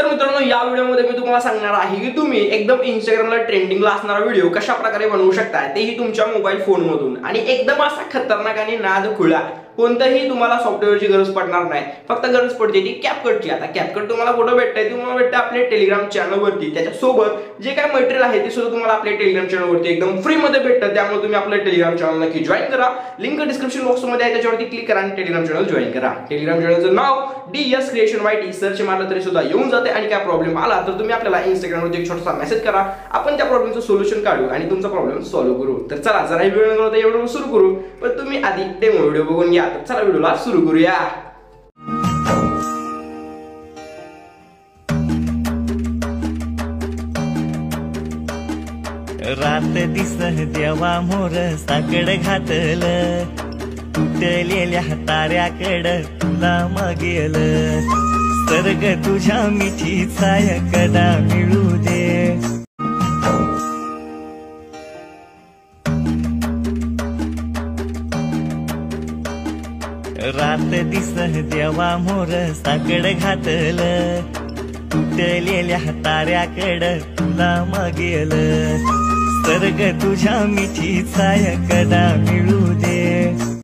तर मित्रांनो या व्हिडिओमध्ये मी तुम्हाला सांगणार आहे की तुम्ही एकदम इंस्टाग्रामला ट्रेंडिंगला असणारा व्हिडिओ कशा प्रकारे बनवू शकता तेही तुमच्या मोबाईल फोनमधून आणि एकदम असा खतरनाक आणि नाद खुळा कोणताही तुम्हाला सॉफ्टवेअरची गरज पडणार नाही। फक्त गरज पडते ती कॅपकटची। आता कॅपकट तुम्हाला कुठे भेटते? तुम्हाला भेटते आपल्या टेलिग्राम चॅनलवरती। त्याच्यासोबत जे काय मटेरियल आहे ते सुद्धा तुम्हाला आपल्या टेलिग्राम चॅनलवरती एकदम फ्री मध्ये भेटतं। त्यामुळे तुम्ही आपल्या टेलिग्राम चॅनल नक्की जॉइन करा। लिंक डिस्क्रिप्शन बॉक्समध्ये आहे, त्याच्यावरती क्लिक करा आणि टेलिग्राम चॅनल जॉइन करा। टेलिग्राम चॅनलचं नाव DS Creation YT सर्च मारलं तरी सुद्धा येऊन जाते। आणि काय प्रॉब्लेम आला तर तुम्ही आपल्याला इंस्टाग्रामवरती एक छोटासा मेसेज करा, आपण त्या प्रॉब्लेमचं सोल्युशन काढू आणि तुमचा प्रॉब्लेम सॉल्व्ह करू। तर चला जरा व्हिडिओ नव्हता एवढं सुरू करू, पण तुम्ही आधी डेमो व्हिडिओ बघून घ्या। तर चला व्हिडिओला सुरू करूया। रात दिसह देवा मोर साकड घातलं, तुटलेल्या ताऱ्याकड तुला मागेल, सर्ग तुझ्या मिठी छाया कदा मिळू दे। रात दिसह देवा मोर साकड घातलं, तुटलेल्या ताऱ्याकड तुला मागेल, सर्ग तुझ्या मिठी छाया कदा मिळू दे।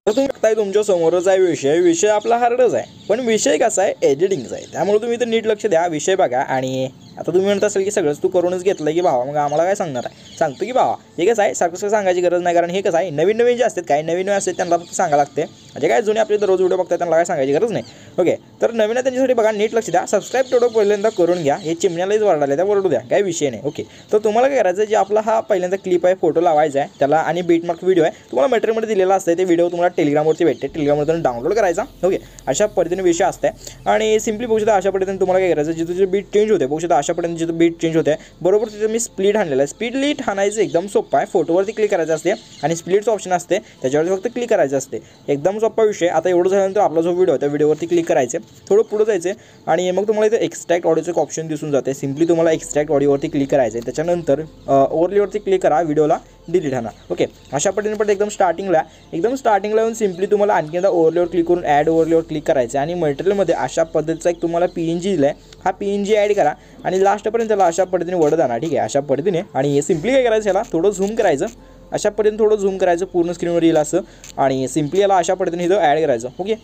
तुम्ही बघताय तुमच्या समोरच आहे विषय आपला हार्डच आहे, पण विषय कसा आहे एडिटिंगचा आहे। त्यामुळे तुम्ही तर नीट लक्ष द्या, विषय बघा। आणि आता तुम्ही म्हणत असाल की सगळंच तू करूनच घेतलंय की भावा, मग आम्हाला काय सांगणार आहे? सांगतो की भावा हे कसं आहे, सारखं सांगायची गरज नाही, कारण हे कसं आहे नवीन जे असतात काही नवीन असतात त्यांना फक्त सांगायला लागते। म्हणजे काय जुने आपले रोज व्हिडिओ बघतात त्यांना काय सांगायची गरज नाही। ओके, तर नवीन त्यांच्यासाठी बघा, नीट लक्ष द्या, सबस्क्राईब तेवढं पहिल्यांदा करून घ्या। हे चिमण्यालाच वरडाले त्या वरडू द्या, काही विषय नाही। ओके, तर तुम्हाला काय करायचं, जे आपला हा पहिल्यांदा क्लिप आहे फोटो लावायचा आहे त्याला, आणि बीटमार्क व्हिडिओ आहे तुम्हाला मटेरियलमध्ये दिलेला असतं, ते व्हिडिओ तुम्हाला टेलिग्रामवरती भेटते, टेलिग्रामवरून डाउनलोड करायचा। ओके, अशा पद्धतीने विषय असते। आणि सिम्पली बघू शकता अशा पद्धतीने तुम्हाला काय करायचं, जिथे जे बीट चेंज होते बघू शकता अशा पद्धतीने जिथे बीट चेंज होते बरोबर तिथे मी स्प्लिट आणलेला आहे। स्प्लिट हाणायचं एकदम सोपं आहे, फोटोवरती क्लिक करायचं असते आणि स्प्लिटचं ऑप्शन असते त्याच्यावरती फक्त क्लिक करायचं असते, एकदम सोपा विषय। आता एवढं झाल्यानंतर आपला जो व्हिडिओ आहे त्या व्हिडिओवरती क्लिक करायचे, थोडं पुढे जायचे आणि मग तुम्हाला इथे एक्स्ट्रॅक्ट ऑडिओचं एक ऑप्शन दिसून जाते। सिम्पली तुम्हाला एक्स्ट्रॅक्ट ऑडिओवरती क्लिक करायचं आहे, त्याच्यानंतर ओव्हरलेवरती क्लिक करा, व्हिडिओला डिलीट आणा। ओके, अशा पद्धतीने पण एकदम स्टार्टिंगला येऊन सिम्पली तुम्हाला आणखी एकदा ओव्हरलेवर क्लिक करून ॲड ओव्हरलेवर क्लिक करायचं आणि मटेरियलमध्ये अशा पद्धतीचा एक तुम्हाला PNG दिला आहे, हा PNG ॲड करा आणि लास्टपर्यंत त्याला अशा पद्धतीने वडत आणा। ठीक आहे, अशा पद्धतीने। आणि हे सिम्पली काय करायचं, याला थोडं झूम करायचं, अशा पद्धतीने थोडं झूम करायचं पूर्ण स्क्रीनवर येईल असं, आणि सिम्पली याला अशा पद्धतीने इथं ॲड करायचं। ओके,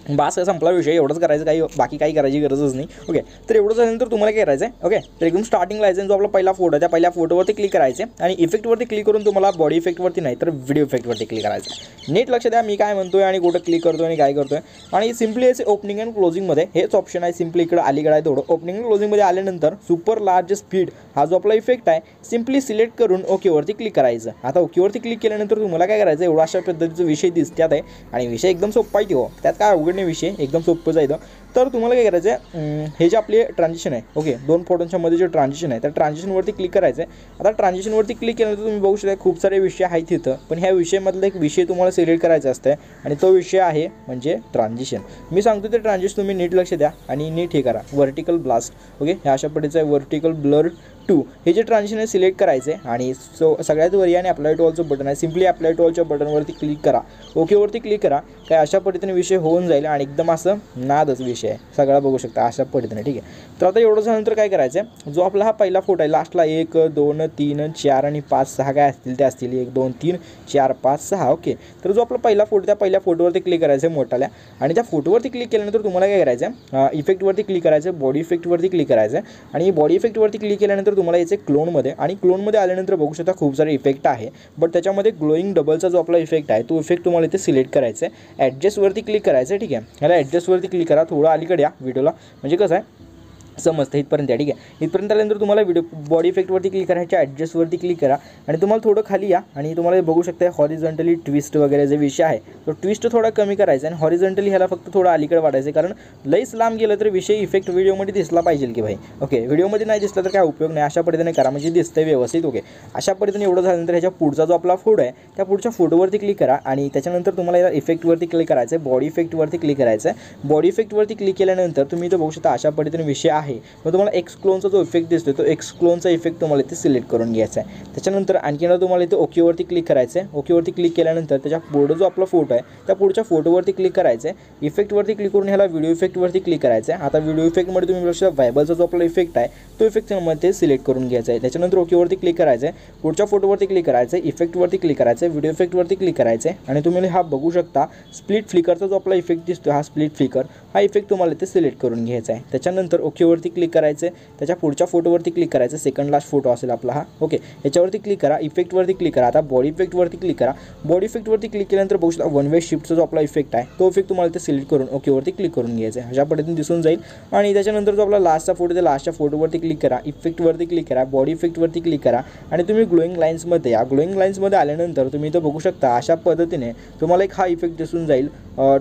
बास संपला विषय, एवढंच करायचं, काही बाकी काही करायची गरजच नाही। ओके, तर एवढं झाल्यानंतर तुम्हाला काय करायचं आहे, ओके, तर एकदम स्टार्टिंगला यायचं, जो आपला पहिला फोटो आहे त्या पहिल्या फोटोवरती क्लिक करायचे आणि इफेक्टवरती क्लिक करून तुम्हाला बॉडी इफेक्टवरती नाही तर व्हिडिओ इफेक्टवरती क्लिक करायचं। नीट लक्ष द्या मी काय म्हणतोय आणि कुठं क्लिक करतोय आणि काय करतोय। आणि सिम्पली याचे ओपनिंग अँड क्लोजिंगमध्ये हेच ऑप्शन आहे, सिम्पली इकडे अलीकडे आहे थोडं। ओपनिंग अँड क्लोजिंगमध्ये आल्यानंतर सुपर लार्ज स्पीड हा जो आपला इफेक्ट आहे सिम्पली सिलेक्ट करून ओकेवरती क्लिक करायचं। आता ओकेवरती क्लिक केल्यानंतर तुम्हाला काय करायचं, एवढा अशा पद्धतीचा विषय दिसतात आहे आणि विषय एकदम सोपा आहे हो, त्यात काय अवघड नाही, विषय एकदम सोपं जायचं। तर तुम्हाला काय करायचं आहे, हे जे आपले ट्रान्झिशन आहे, ओके, दोन फोटोंच्या मध्ये जे ट्रान्झिशन आहे त्या ट्रान्झिशनवरती क्लिक करायचं आहे। आता ट्रान्झिशनवरती क्लिक केल्यानंतर तुम्ही बघू शकता खूप सारे विषय आहेत तिथं, पण ह्या विषयामधला एक विषय तुम्हाला सिलेक्ट करायचा असतं आणि तो विषय आहे म्हणजे ट्रान्झिशन। मी सांगतो ते ट्रान्झिशन तुम्ही नीट लक्ष द्या आणि नीट हे करा, व्हर्टिकल ब्लास्ट। ओके, ह्या अशा पद्धतीचं आहे व्हर्टिकल ब्लर 2, हे जे ट्रान्झिशन आहे सिलेक्ट करायचे आणि सगळ्यात वरी आणि अप्लाय टू ऑलचं बटन आहे, सिम्पली अप्लाय टू ऑलच्या बटनवरती क्लिक करा, ओकेवरती क्लिक करा, काय अशा पद्धतीने विषय होऊन जाईल आणि एकदम असं नादच विषय आहे सगळा बघू शकता अशा पद्धतीने। ठीक आहे, तर आता एवढं झाल्यानंतर काय करायचं आहे, जो आपला हा पहिला फोटो आहे लास्टला 1 2 3 4 आणि 5 6 काय असतील ते असतील, 1 2 3 4 5 6। ओके, तर जो आपला पहिला फोटो त्या पहिल्या फोटोवरती क्लिक करायचं आहे मोठाल्या, आणि त्या फोटोवरती क्लिक केल्यानंतर तुम्हाला काय करायचं आहे, इफेक्टवरती क्लिक करायचं, बॉडी इफेक्टवरती क्लिक करायचं आणि बॉडी इफेक्टवरती क्लिक केल्यानंतर तुम्हाला याचे क्लोनमध्ये, आणि क्लोनमध्ये आल्यानंतर बघू शकता खूप सारे इफेक्ट आहे, बट त्याच्यामध्ये ग्लोईंग डबलचा जो आपला इफेक्ट आहे तो इफेक्ट तुम्हाला इथे सिलेक्ट करायचा आहे, ॲडजस्टवरती क्लिक करायचं आहे। ठीक आहे, ह्याला ॲडजस्टवरती क्लिक करा, थोडं अलीकडे या व्हिडिओला, म्हणजे कसं आहे समजतं इथपर्यंत आहे। ठीक आहे, इथपर्यंत आल्यानंतर तुम्हाला व्हिडिओ बॉडी इफेक्टवरती क्लिक करायच्या, ॲडजस्टवरती क्लिक करा आणि तुम्हाला थोडं खाली या आणि तुम्हाला बघू शकता हॉरिझॉन्टली ट्विस्ट वगैरे जे विषय आहे तो ट्विस्ट थोडा कमी करायचा आणि हॉरिझॉन्टली ह्याला फक्त थोडं अलीकडे वाढायचं, कारण लईच लांब गेलं तर विषय इफेक्ट व्हिडिओमध्ये दिसला पाहिजे की भाई। ओके, व्हिडिओमध्ये नाही दिसला तर काय उपयोग नाही, अशा पद्धतीने करा म्हणजे दिसतंय व्यवस्थित। ओके, अशा पद्धतीने एवढं झाल्यानंतर ह्याच्या पुढचा जो आपला फोटो आहे त्या पुढच्या फोटोवरती क्लिक करा आणि त्याच्यानंतर तुम्हाला या इफेक्टवरती क्लिक करायचं आहे, बॉडी इफेक्टवरती क्लिक करायचं आहे। बॉडी इफेक्टवरती क्लिक केल्यानंतर तुम्ही इथं बघू शकता अशा पद्धतीने विषय आहे मग तुम्हाला एक्स क्लोनचा जो इफेक्ट दिसतो तो एक्स क्लोनचा इफेक्ट तुम्हाला इथे सिलेक्ट करून घ्यायचा आहे. त्याच्यानंतर आणखीन तुम्हाला इथे ओकेवरती क्लिक करायचं आहे. ओकेवरती क्लिक केल्यानंतर त्याच्या पुढे जो आपला फोटो आहे त्या पुढच्या फोटोवरती क्लिक करायचं आहे. इफेक्टवरती क्लिक करून ह्याला व्हिडिओ इफेक्टवरती क्लिक करायचं आहे. आता व्हिडिओ इफेक्टमध्ये तुम्ही बघू शकता व्हायबलचा जो आपला इफेक्ट आहे तो इफेक्ट मध्ये सिलेक्ट करून घ्यायचा आहे. त्याच्यानंतर ओकेवरती क्लिक करायचं आहे. पुढच्या फोटोवरती क्लिक करायचं आहे. इफेक्टवरती क्लिक करायचं आहे. व्हिडिओ इफेक्टवरती क्लिक करायचं आहे आणि तुम्ही हा बघू शकता स्प्लिट फ्लिकरचा जो आपला इफेक्ट दिसतो हा स्प्लिट फ्लिकर हा इफेक्ट तुम्हाला इथे सिलेक्ट करून घ्यायचा आहे. त्याच्यानंतर ओकेवरती क्लिक करायचं आहे. त्याच्या पुढच्या फोटोवरती क्लिक करायचं. सेकंड लास्ट फोटो असेल आपला हा. ओके, याच्यावरती क्लिक करा. इफेक्टवरती क्लिक करा. आता बॉडी इफेक्टवरती क्लिक करा. बॉडी इफेक्टवरती क्लिक केल्यानंतर बघू शकता वन वे शिफ्टचा जो आपला इफेक्ट आहे तो इफेक्ट तुम्हाला इथे सिलेक्ट करून ओकेवरती क्लिक करून घ्यायचा आहे. अशा पद्धतीने दिसून जाईल. आणि त्याच्यानंतर जो आपला लास्टचा फोटो त्या लास्टच्या फोटोवरती क्लिक करा. इफेक्टवरती क्लिक करा. बॉडी इफेक्टवरती क्लिक करा आणि तुम्ही ग्लोईंग लाईन्समध्ये या. ग्लोईंग लाईन्समध्ये आल्यानंतर तुम्ही इथं बघू शकता अशा पद्धतीने तुम्हाला एक हा इफेक्ट दिसून जाईल.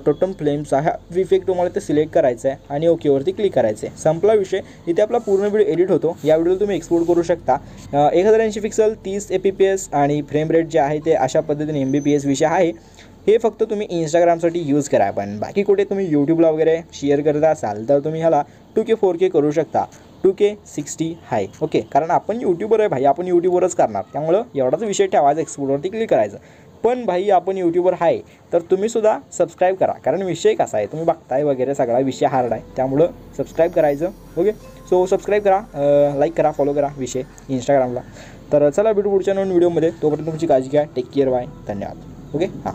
टोटम फ्लेमचा हा इफेक्ट तुम्हाला इथे सिलेक्ट करायचा आहे आणि ओकेवरती क्लिक करायचं आहे. संपला विषय. इथे आपला पूर्ण व्हिडिओ एडिट होतो. या व्हिडिओला तुम्ही एक्सपोर्ट करू शकता. 1080 पिक्सल 30 fps आणि फ्रेम रेट जे आहे ते अशा पद्धतीने mbps विषय आहे. हे फक्त तुम्ही इंस्टाग्रामसाठी यूज करा. पण बाकी कुठे तुम्ही यूट्यूबला वगैरे शेअर करत असाल तर तुम्ही ह्याला 2K 4K करू शकता. 2K 60 हाय. ओके, कारण आपण यूट्यूबर आहे भाई, आपण यूट्यूबरच करणार. त्यामुळं एवढाच विषय ठेवायचा. एक्सपोर्टवरती क्लिक करायचं. पण भाई आपण यूट्यूबर आहे तर तुम्हीसुद्धा सबस्क्राईब करा. कारण विषय कसा आहे तुम्ही बघताय वगैरे सगळा विषय हार्ड आहे. त्यामुळं सबस्क्राईब करायचं. ओके, सो सबस्क्राईब करा, लाईक करा, फॉलो करा विषय इंस्टाग्रामला. तर चला भेटू पुढच्या नवीन व्हिडिओमध्ये. तोपर्यंत तुमची काळजी घ्या. Take care. बाय. धन्यवाद. ओके हां.